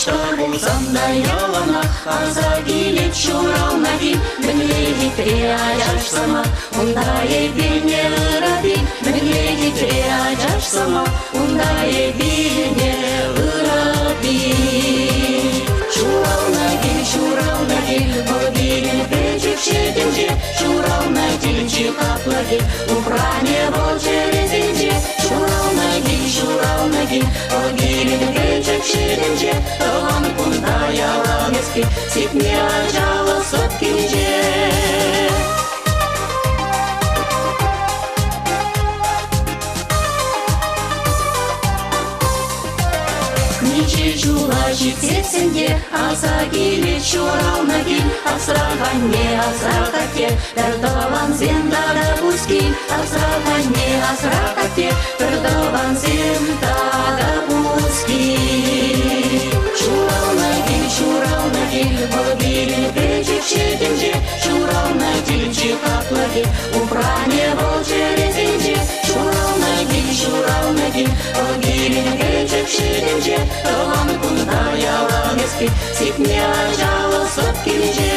Ағашта болсам да ялана, арза келет шуралнаги, білегі тіре ажаш сама, ондай бейне ыради, білегі тіре ажаш сама, ондай бейне ыради. Шурална кел, бөгелін печек шетінже, шурална келінче қаплаге, ұпране бол жерезенже. Шурална кел, бөгелін печек шетінже, оған күндай алам еске, сетіне ажалы соткенже. Неше жула жетсесінде, аса келет шурална кел, асырағанне асырақате, бірдаван сен дада бұскел, асырағанне асырақате, бірдаван сен дада бұскел. Шурална кел, бөгелін печек шетінже, шурална келінче қаплаге, ұпране бол жерезенже. Шурална кел, бөгелін печек шетінже, оған күндай алам еске, сетіне ажалы соткенже.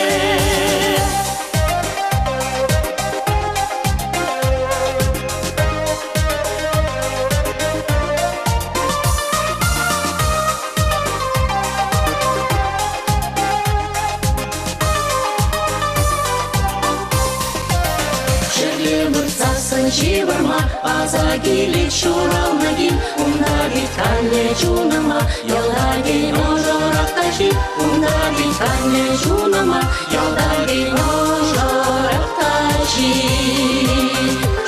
Чеварма, аза келет шурална кел, унда бит кәлі жунама, ялдаген ожырақташи, унда бит кәлі жунама, ялдаген ожырақташи.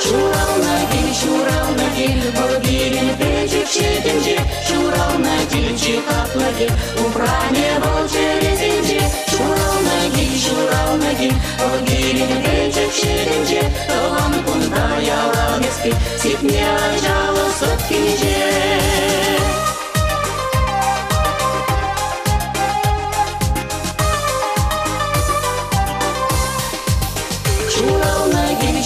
Шурална кел, бөгелін печек шетінже, шурална келінче қаплаге, ұпране бол жерезенже. Шурална кел, бөгелін печек шетінже, оған күндай алам еске, сетіне ажалы соткенже.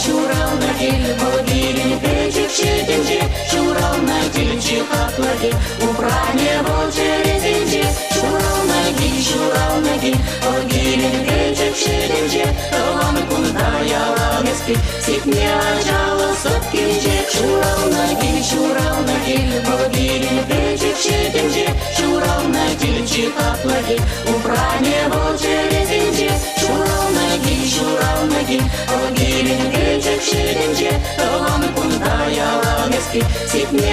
Шурална кел, бөгелін печек шетінже, шурална келінче қаплаге, ұпране бол жерезенже. Шурална кел, бөгелін печек шетінже, оған күндай алам еске, сетіне ажалы соткенже. Шурална кел, бөгелін печек шетінже, шурална келінче қаплаге, ұпране бол жерезенже. Шурална кел, бөгелін печек шетінже, оған күндай алам еске, сетіне